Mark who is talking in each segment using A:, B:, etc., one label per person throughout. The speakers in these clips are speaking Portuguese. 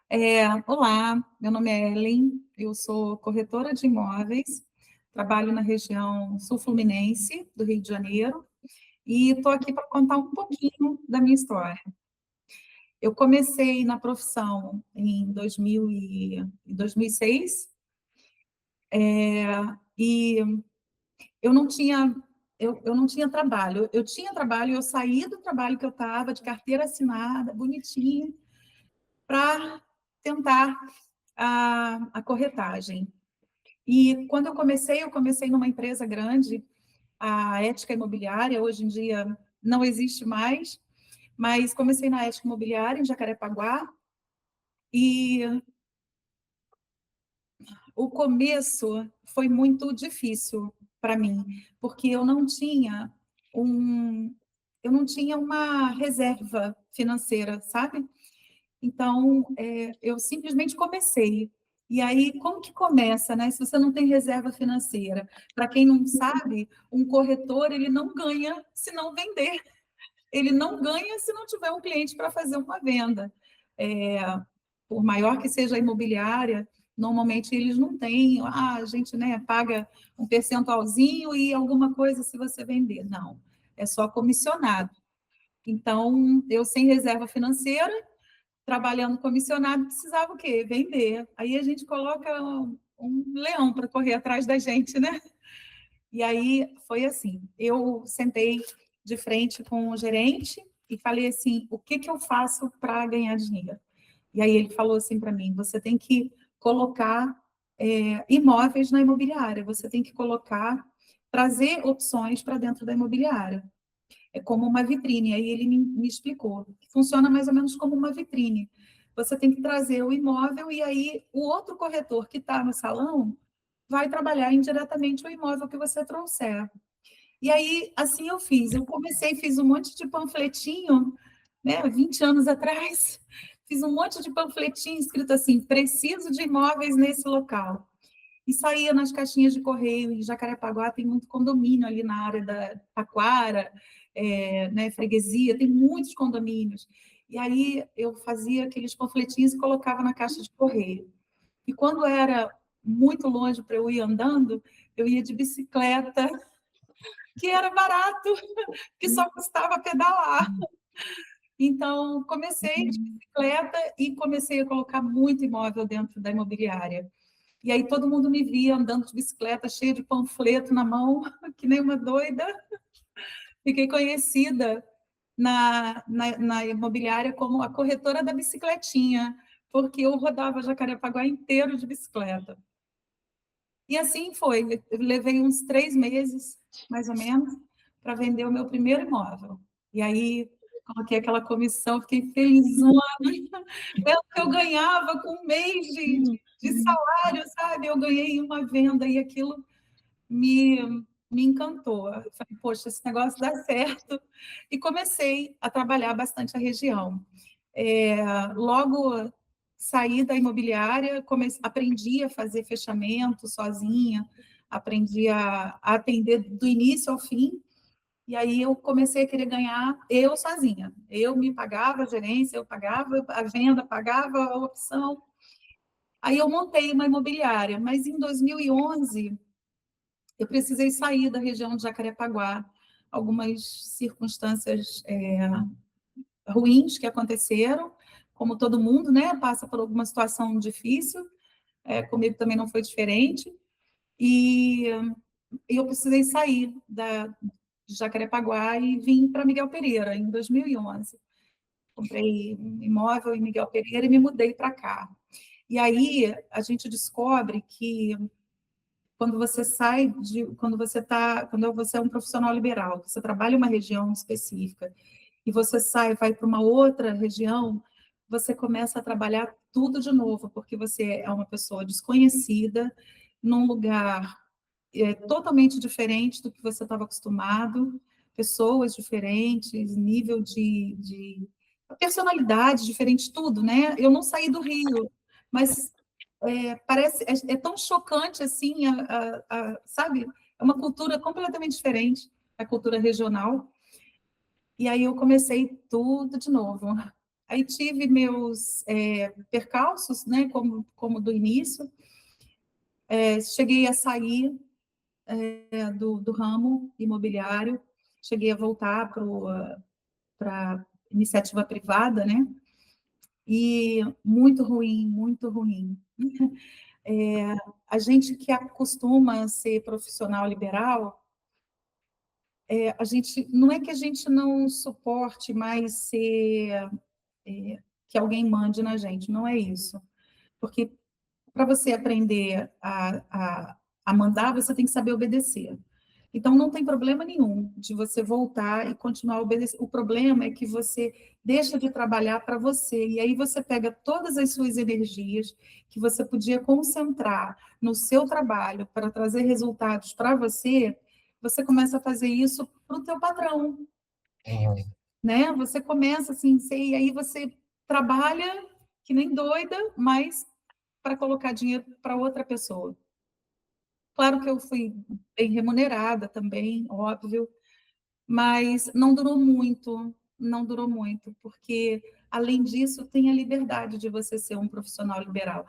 A: Olá, meu nome é Ellen, eu sou corretora de imóveis, trabalho na região sul-fluminense do Rio de Janeiro e estou aqui para contar um pouquinho da minha história. Eu comecei na profissão em 2006, e eu não tinha, eu não tinha trabalho. Eu tinha trabalho, eu saí do trabalho que eu estava, de carteira assinada, bonitinha, para tentar a corretagem. E quando eu comecei numa empresa grande, a Ética Imobiliária, hoje em dia não existe mais, mas comecei na Ética Imobiliária, em Jacarepaguá, e o começo foi muito difícil para mim, porque um, eu não tinha uma reserva financeira, sabe? Então, eu simplesmente comecei. E aí, como que começa, né? Se você não tem reserva financeira? Para quem não sabe, um corretor, ele não ganha se não vender. Ele não ganha se não tiver um cliente para fazer uma venda. É, por maior que seja a imobiliária, normalmente eles não têm, a gente, né, paga um percentualzinho e alguma coisa se você vender. Não, é só comissionado. Então, eu sem reserva financeira, trabalhando comissionado, precisava o quê? Vender. Aí a gente coloca um leão para correr atrás da gente, né? E aí foi assim, eu sentei de frente com o gerente e falei assim, o que que eu faço para ganhar dinheiro? E aí ele falou assim para mim, você tem que colocar imóveis na imobiliária, você tem que colocar, trazer opções para dentro da imobiliária. É como uma vitrine. Aí ele me explicou. Funciona mais ou menos como uma vitrine. Você tem que trazer o imóvel e aí o outro corretor que está no salão vai trabalhar indiretamente o imóvel que você trouxer. E aí, assim eu fiz. Eu comecei, fiz um monte de panfletinho, né, 20 anos atrás, fiz um monte de panfletinho escrito assim, preciso de imóveis nesse local. E saía nas caixinhas de correio, em Jacarepaguá tem muito condomínio ali na área da Taquara, né, freguesia, tem muitos condomínios. E aí eu fazia aqueles panfletinhos e colocava na caixa de correio. E quando era muito longe para eu ir andando, eu ia de bicicleta, que era barato, que só custava pedalar. Então, comecei de bicicleta e comecei a colocar muito imóvel dentro da imobiliária. E aí todo mundo me via andando de bicicleta, cheia de panfleto na mão, que nem uma doida. Fiquei conhecida na imobiliária como a corretora da bicicletinha, porque eu rodava Jacarepaguá inteiro de bicicleta. E assim foi. Eu levei uns 3 meses, mais ou menos, para vender o meu primeiro imóvel. E aí coloquei aquela comissão, fiquei felizona. É o que eu ganhava com um mês de salário, sabe? Eu ganhei uma venda e aquilo me, me encantou. Eu falei, poxa, esse negócio dá certo. E comecei a trabalhar bastante a região. Logo saí da imobiliária, aprendi a fazer fechamento sozinha, aprendi a atender do início ao fim, e aí eu comecei a querer ganhar eu sozinha. Eu me pagava a gerência, eu pagava a venda, pagava a opção. Aí eu montei uma imobiliária, mas em 2011 eu precisei sair da região de Jacarepaguá, algumas circunstâncias ruins que aconteceram, como todo mundo, né, passa por alguma situação difícil, comigo também não foi diferente, e eu precisei sair de Jacarepaguá e vim para Miguel Pereira, em 2011. Comprei um imóvel em Miguel Pereira e me mudei para cá. E aí a gente descobre que quando você sai de, quando você é um profissional liberal, você trabalha em uma região específica e você sai, vai para uma outra região, você começa a trabalhar tudo de novo, porque você é uma pessoa desconhecida, num lugar totalmente diferente do que você estava acostumado, pessoas diferentes, nível de personalidade diferente, tudo, né? Eu não saí do Rio, mas parece é tão chocante assim, sabe? É uma cultura completamente diferente, a cultura regional. E aí eu comecei tudo de novo. Aí tive meus percalços, né, como do início, cheguei a sair do ramo imobiliário, cheguei a voltar para iniciativa privada, né? E muito ruim, muito ruim. É, a gente que acostuma ser profissional liberal, a gente não é que a gente não suporte mais ser que alguém mande na gente, não é isso. Porque para você aprender a mandar, você tem que saber obedecer. Então, não tem problema nenhum de você voltar e continuar a obedecer. O problema é que você deixa de trabalhar para você, e aí você pega todas as suas energias que você podia concentrar no seu trabalho para trazer resultados para você, você começa a fazer isso para o teu patrão, né? Você começa assim, e aí você trabalha que nem doida, mas para colocar dinheiro para outra pessoa. Claro que eu fui bem remunerada também, óbvio, mas não durou muito, não durou muito, porque além disso tem a liberdade de você ser um profissional liberal,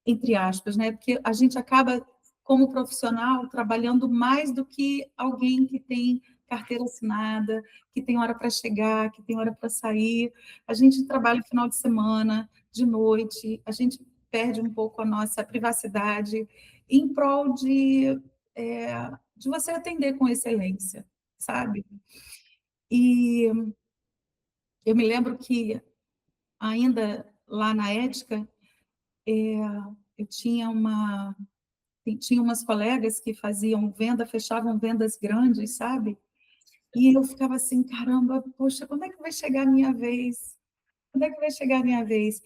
A: entre aspas, né? Porque a gente acaba, como profissional, trabalhando mais do que alguém que tem carteira assinada, que tem hora para chegar, que tem hora para sair. A gente trabalha final de semana, de noite, a gente perde um pouco a nossa privacidade em prol de você atender com excelência, sabe? E eu me lembro que, ainda lá na ética, eu tinha umas colegas que faziam venda, fechavam vendas grandes, sabe? E eu ficava assim, caramba, poxa, quando é que vai chegar a minha vez? Quando é que vai chegar a minha vez?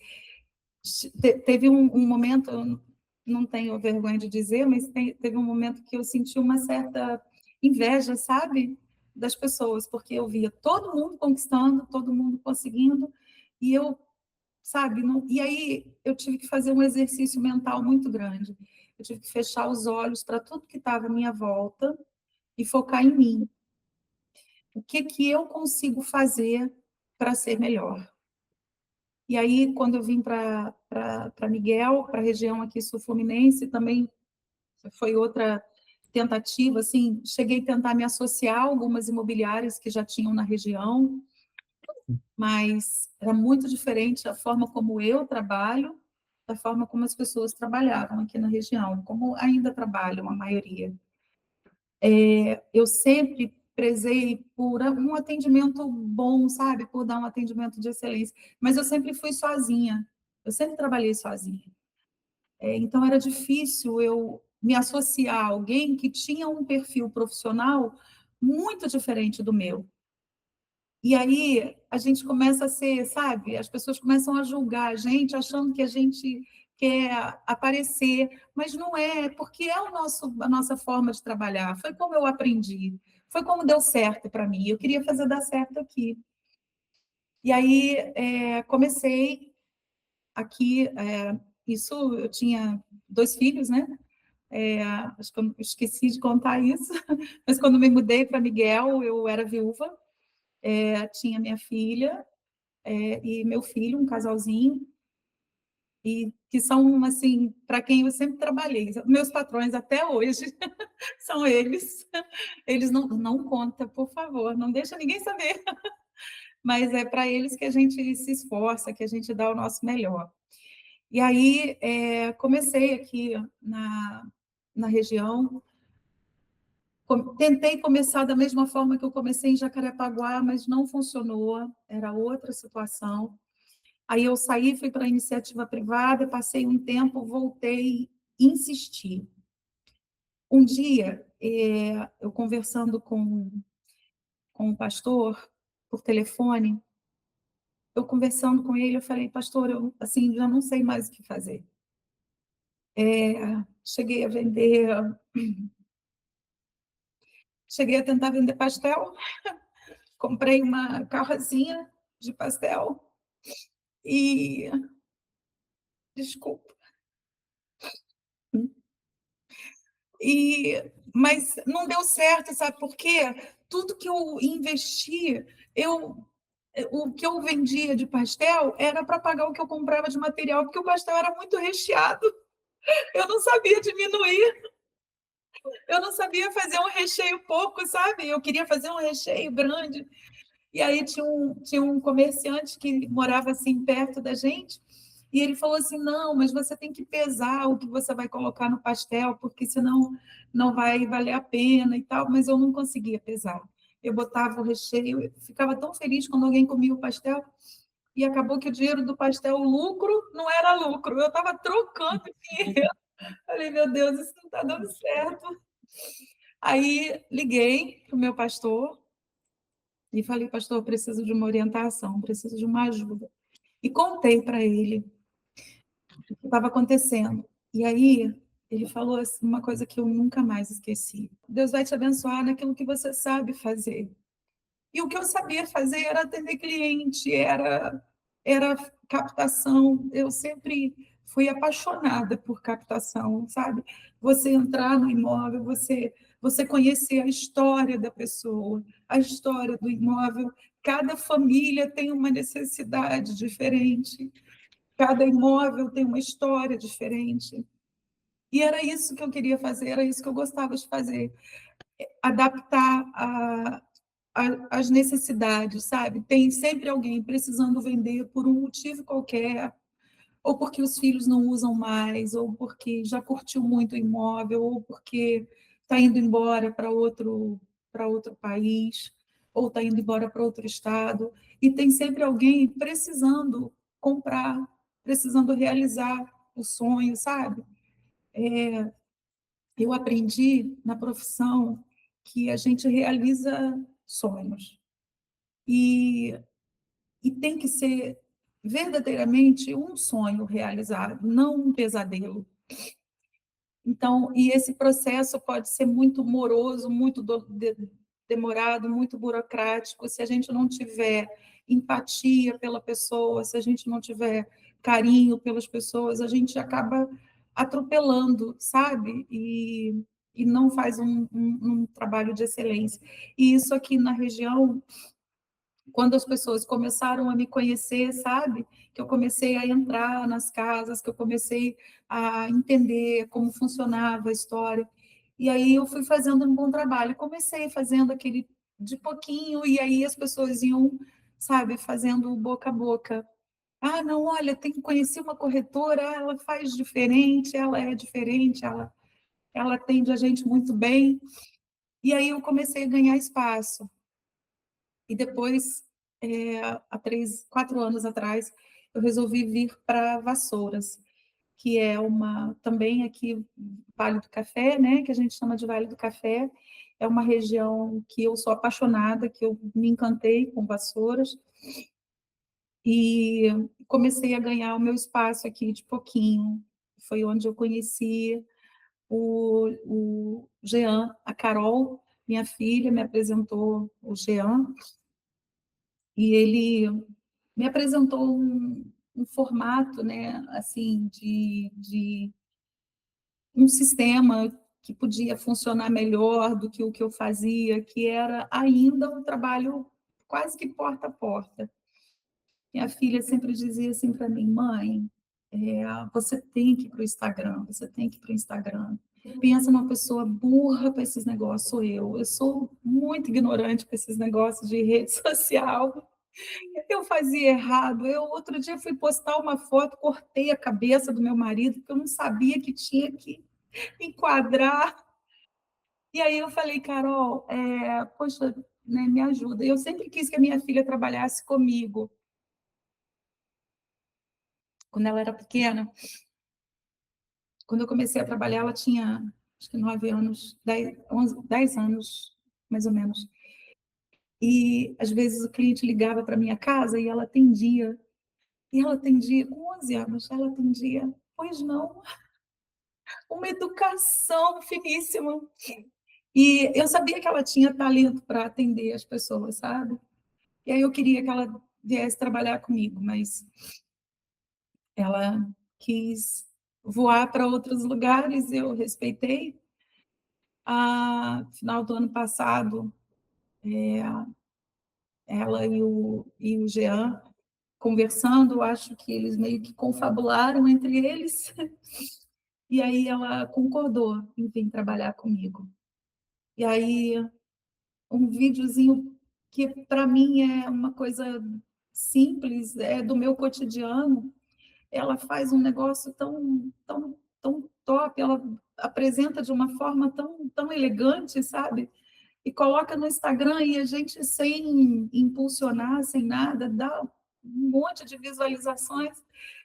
A: Teve um momento, eu não tenho vergonha de dizer, mas teve um momento que eu senti uma certa inveja, sabe? Das pessoas, porque eu via todo mundo conquistando, todo mundo conseguindo, e eu, sabe? Não, e aí eu tive que fazer um exercício mental muito grande. Eu tive que fechar os olhos para tudo que estava à minha volta e focar em mim. O que que eu consigo fazer para ser melhor? E aí, quando eu vim para Miguel, para a região aqui sul-fluminense, também foi outra tentativa, assim, cheguei a tentar me associar a algumas imobiliárias que já tinham na região, mas era muito diferente a forma como eu trabalho da forma como as pessoas trabalhavam aqui na região, como ainda trabalham a maioria. Eu sempre prezei por um atendimento bom, sabe? Por dar um atendimento de excelência, mas eu sempre fui sozinha, eu sempre trabalhei sozinha. Então, era difícil eu me associar a alguém que tinha um perfil profissional muito diferente do meu. E aí a gente começa a ser, sabe? As pessoas começam a julgar a gente, achando que a gente quer aparecer, mas não é, porque é a nossa forma de trabalhar. Foi como eu aprendi, foi como deu certo para mim. Eu queria fazer dar certo aqui. E aí comecei aqui, isso eu tinha 2 filhos, né? Acho que eu esqueci de contar isso, mas quando me mudei para Miguel, eu era viúva, tinha minha filha e meu filho, um casalzinho, e que são, assim, para quem eu sempre trabalhei. Meus patrões até hoje são eles. Eles não conta, por favor, não deixa ninguém saber. Mas é para eles que a gente se esforça, que a gente dá o nosso melhor. E aí comecei aqui na região. Tentei começar da mesma forma que eu comecei em Jacarepaguá, mas não funcionou, era outra situação. Aí eu saí, fui para a iniciativa privada, passei um tempo, voltei, insisti. Um dia, eu conversando com o pastor por telefone, eu conversando com ele, eu falei, pastor, eu assim, já não sei mais o que fazer. Cheguei a vender, cheguei a tentar vender pastel, comprei uma carrocinha de pastel e, desculpa, mas não deu certo, sabe por quê? Tudo que eu investi, eu o que eu vendia de pastel era para pagar o que eu comprava de material, porque o pastel era muito recheado. Eu não sabia diminuir, eu não sabia fazer um recheio pouco, sabe? Eu queria fazer um recheio grande. E aí tinha um comerciante que morava assim perto da gente, e ele falou assim: não, mas você tem que pesar o que você vai colocar no pastel, porque senão não vai valer a pena e tal. Mas eu não conseguia pesar. Eu botava o recheio, eu ficava tão feliz quando alguém comia o pastel, e acabou que o dinheiro do pastel, o lucro, não era lucro. Eu estava trocando dinheiro. Falei, meu Deus, isso não está dando certo. Aí liguei para o meu pastor e falei, pastor, eu preciso de uma orientação, preciso de uma ajuda. E contei para ele o que estava acontecendo. E aí ele falou assim, uma coisa que eu nunca mais esqueci. Deus vai te abençoar naquilo que você sabe fazer. E o que eu sabia fazer era atender cliente, era captação. Eu sempre fui apaixonada por captação, sabe? Você entrar no imóvel, você conhecer a história da pessoa, a história do imóvel. Cada família tem uma necessidade diferente, cada imóvel tem uma história diferente. E era isso que eu queria fazer, era isso que eu gostava de fazer, adaptar as necessidades, sabe? Tem sempre alguém precisando vender por um motivo qualquer, ou porque os filhos não usam mais, ou porque já curtiu muito o imóvel, ou porque está indo embora para outro país, ou está indo embora para outro estado, e tem sempre alguém precisando comprar, precisando realizar o sonho, sabe? Eu aprendi na profissão que a gente realiza sonhos. E e tem que ser verdadeiramente um sonho realizado, não um pesadelo. Então, e esse processo pode ser muito moroso, muito demorado, muito burocrático, se a gente não tiver empatia pela pessoa, se a gente não tiver carinho pelas pessoas, a gente acaba atropelando, sabe? E não faz um trabalho de excelência. E isso aqui na região, quando as pessoas começaram a me conhecer, sabe? Que eu comecei a entrar nas casas, que eu comecei a entender como funcionava a história. E aí eu fui fazendo um bom trabalho. Comecei fazendo aquele de pouquinho, e aí as pessoas iam, sabe, fazendo boca a boca. Ah, não, olha, tem que conhecer uma corretora, ela faz diferente, ela é diferente, ela atende a gente muito bem. E aí eu comecei a ganhar espaço. E depois, há 4 anos atrás, eu resolvi vir para Vassouras, que é também aqui, Vale do Café, né, que a gente chama de Vale do Café, é uma região que eu sou apaixonada, que eu me encantei com Vassouras, e comecei a ganhar o meu espaço aqui de pouquinho. Foi onde eu conheci o Jean, a Carol, minha filha, me apresentou o Jean, e ele me apresentou um formato, né, assim, de um sistema que podia funcionar melhor do que o que eu fazia, que era ainda um trabalho quase que porta a porta. Minha filha sempre dizia assim para mim, mãe, você tem que ir para o Instagram, você tem que ir para o Instagram. Pensa numa pessoa burra para esses negócios, sou eu. Eu sou muito ignorante para esses negócios de rede social. Eu fazia errado. Eu outro dia fui postar uma foto, cortei a cabeça do meu marido, porque eu não sabia que tinha que enquadrar. E aí eu falei, Carol, poxa, né, me ajuda. Eu sempre quis que a minha filha trabalhasse comigo. Quando ela era pequena, quando eu comecei a trabalhar, ela tinha acho que 9 anos, 10, 11, 10 anos, mais ou menos. E às vezes o cliente ligava para minha casa e ela atendia. E ela atendia com 11 anos, ela atendia, pois não, uma educação finíssima. E eu sabia que ela tinha talento para atender as pessoas, sabe? E aí eu queria que ela viesse trabalhar comigo, mas ela quis voar para outros lugares, eu respeitei. A final do ano passado, ela e o Jean conversando, acho que eles meio que confabularam entre eles, e aí ela concordou em vir trabalhar comigo. E aí, um videozinho que para mim é uma coisa simples, é do meu cotidiano, ela faz um negócio tão top, ela apresenta de uma forma tão elegante, sabe? E coloca no Instagram e a gente, sem impulsionar, sem nada, dá um monte de visualizações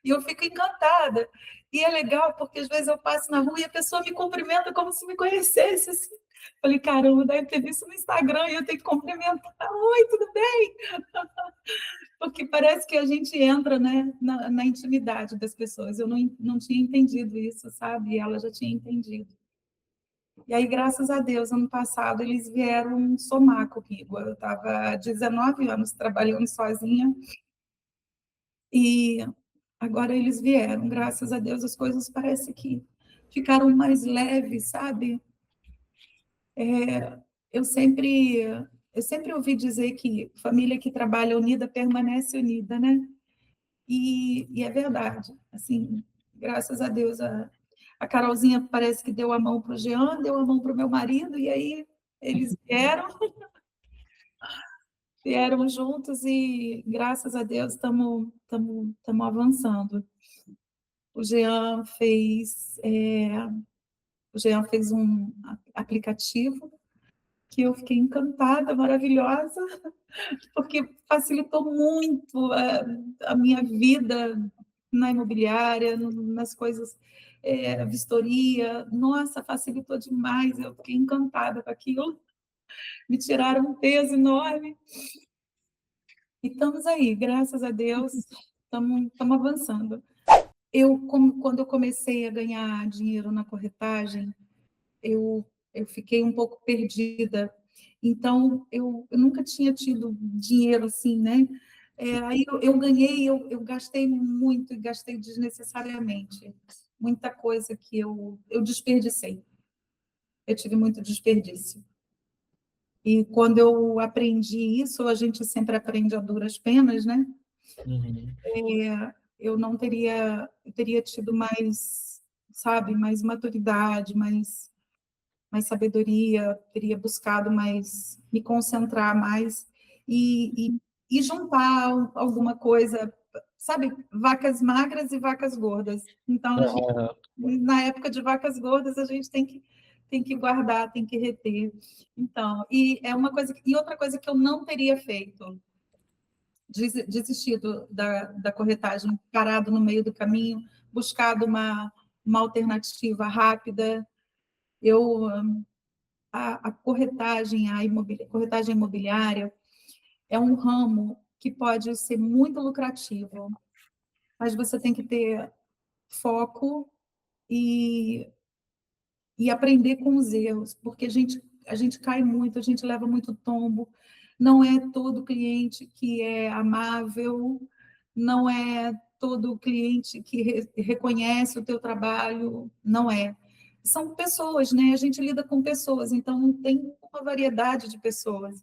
A: e eu fico encantada. E é legal porque às vezes eu passo na rua e a pessoa me cumprimenta como se me conhecesse. Assim. Falei, caramba, deve ter visto no Instagram e eu tenho que cumprimentar. Oi, tudo bem? Porque parece que a gente entra, né, na intimidade das pessoas. Eu não tinha entendido isso, sabe? E ela já tinha entendido. E aí, graças a Deus, ano passado, eles vieram somar comigo. Eu estava há 19 anos trabalhando sozinha e agora eles vieram. Graças a Deus, as coisas parecem que ficaram mais leves, sabe? É, eu sempre, eu sempre ouvi dizer que família que trabalha unida permanece unida, né? E é verdade. Assim, graças a Deus, a Carolzinha parece que deu a mão para o Jean, deu a mão para o meu marido, e aí eles vieram juntos e, graças a Deus, estamos avançando. O Jean fez, o Jean fez um aplicativo que eu fiquei encantada, maravilhosa, porque facilitou muito a minha vida na imobiliária, nas coisas, vistoria. Nossa, facilitou demais, eu fiquei encantada com aquilo. Me tiraram um peso enorme. E estamos aí, graças a Deus, estamos avançando. Quando eu comecei a ganhar dinheiro na corretagem, eu, eu fiquei um pouco perdida. Então, eu nunca tinha tido dinheiro assim, né? Aí eu ganhei, eu gastei muito e gastei desnecessariamente. Muita coisa que eu desperdicei. Eu tive muito desperdício. E quando eu aprendi isso, a gente sempre aprende a duras penas, né?
B: Uhum.
A: Eu não teria, eu teria tido mais, sabe, mais maturidade, mais sabedoria, teria buscado mais, me concentrar mais e juntar alguma coisa, sabe, vacas magras e vacas gordas. Então,
B: Aham.
A: na época de vacas gordas, a gente tem que guardar, tem que reter. Então, e é uma coisa, e outra coisa que eu não teria feito, desistido da corretagem, parado no meio do caminho, buscado uma alternativa rápida. Eu a corretagem, corretagem imobiliária é um ramo que pode ser muito lucrativo, mas você tem que ter foco e, e aprender com os erros, porque a gente cai muito, a gente leva muito tombo. Não é todo cliente que é amável, não é todo cliente que reconhece o teu trabalho, não é. São pessoas, né? A gente lida com pessoas, então tem uma variedade de pessoas,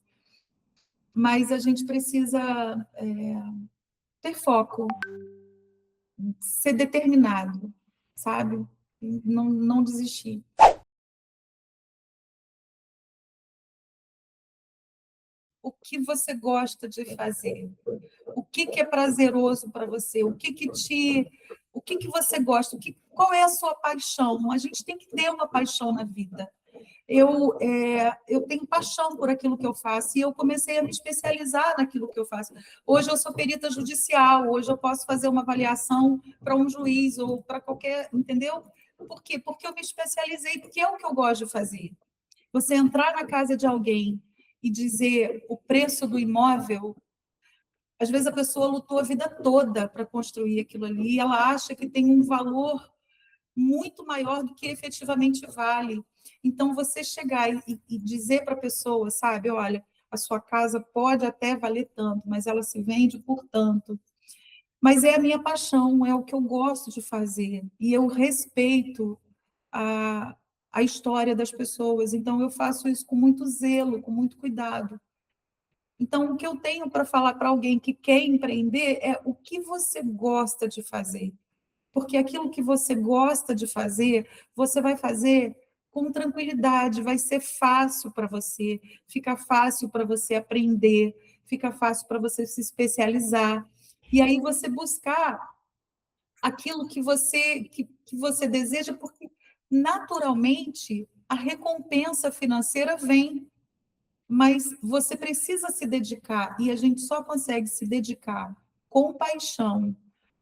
A: mas a gente precisa ter foco, ser determinado, sabe? Não desistir. O que você gosta de fazer? O que é prazeroso para você? O que você gosta? Qual é a sua paixão? A gente tem que ter uma paixão na vida. Eu tenho paixão por aquilo que eu faço e eu comecei a me especializar naquilo que eu faço. Hoje eu sou perita judicial, hoje eu posso fazer uma avaliação para um juiz ou para qualquer, entendeu? Por quê? Porque eu me especializei, porque é o que eu gosto de fazer. Você entrar na casa de alguém e dizer o preço do imóvel, às vezes a pessoa lutou a vida toda para construir aquilo ali e ela acha que tem um valor muito maior do que efetivamente vale. Então, você chegar e dizer para a pessoa, sabe, olha, a sua casa pode até valer tanto, mas ela se vende por tanto. Mas é a minha paixão, é o que eu gosto de fazer. E eu respeito a, a história das pessoas. Então, eu faço isso com muito zelo, com muito cuidado. Então, o que eu tenho para falar para alguém que quer empreender é o que você gosta de fazer. Porque aquilo que você gosta de fazer, você vai fazer com tranquilidade, vai ser fácil para você, fica fácil para você aprender, fica fácil para você se especializar. E aí você buscar aquilo que você deseja, porque naturalmente a recompensa financeira vem, mas você precisa se dedicar, e a gente só consegue se dedicar com paixão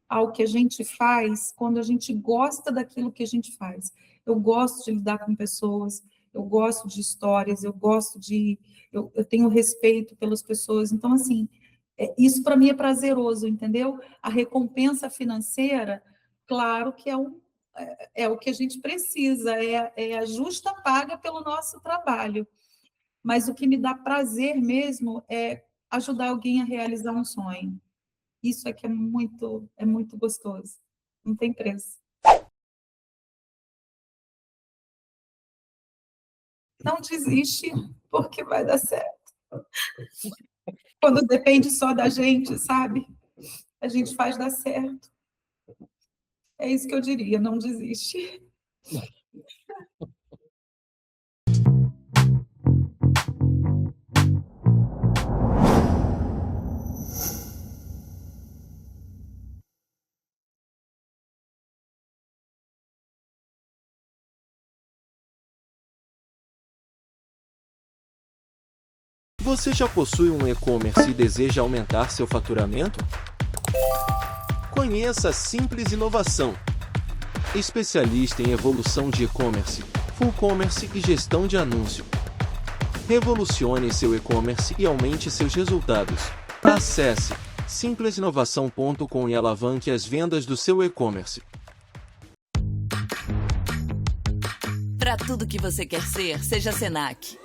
A: ao que a gente faz quando a gente gosta daquilo que a gente faz. Eu gosto de lidar com pessoas, eu gosto de histórias, eu tenho respeito pelas pessoas. Então, assim, isso para mim é prazeroso, entendeu? A recompensa financeira, claro que é o que a gente precisa, é a justa paga pelo nosso trabalho. Mas o que me dá prazer mesmo é ajudar alguém a realizar um sonho. Isso é que é muito gostoso. Não tem preço. Não desiste, porque vai dar certo. Quando depende só da gente, sabe? A gente faz dar certo. É isso que eu diria, não desiste.
B: Você já possui um e-commerce e deseja aumentar seu faturamento? Conheça a Simples Inovação, especialista em evolução de e-commerce, full commerce e gestão de anúncio. Revolucione seu e-commerce e aumente seus resultados. Acesse simplesinovação.com e alavanque as vendas do seu e-commerce.
C: Para tudo que você quer ser, seja Senac.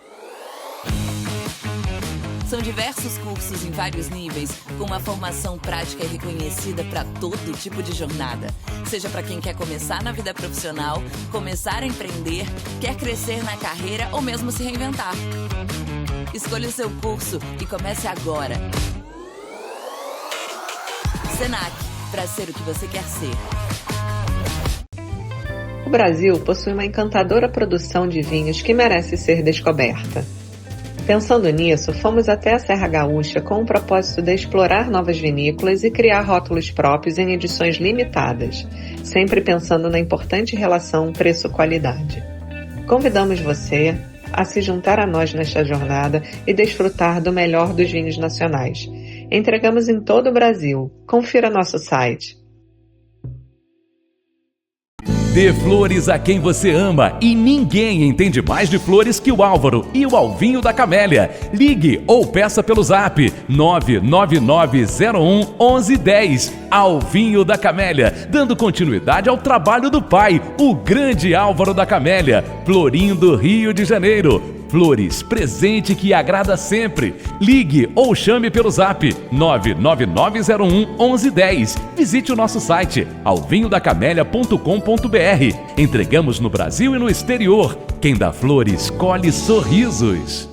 C: São diversos cursos em vários níveis, com uma formação prática e reconhecida para todo tipo de jornada. Seja para quem quer começar na vida profissional, começar a empreender, quer crescer na carreira ou mesmo se reinventar. Escolha o seu curso e comece agora. Senac, para ser o que você quer ser.
D: O Brasil possui uma encantadora produção de vinhos que merece ser descoberta. Pensando nisso, fomos até a Serra Gaúcha com o propósito de explorar novas vinícolas e criar rótulos próprios em edições limitadas, sempre pensando na importante relação preço-qualidade. Convidamos você a se juntar a nós nesta jornada e desfrutar do melhor dos vinhos nacionais. Entregamos em todo o Brasil. Confira nosso site.
E: Dê flores a quem você ama e ninguém entende mais de flores que o Álvaro e o Alvinho da Camélia. Ligue ou peça pelo zap 99901 1110. Alvinho da Camélia, dando continuidade ao trabalho do pai, o grande Álvaro da Camélia, Florindo, Rio de Janeiro. Flores, presente que agrada sempre. Ligue ou chame pelo zap 99901 1110. Visite o nosso site alvinhodacamelia.com.br. Entregamos no Brasil e no exterior. Quem dá flores, colhe sorrisos.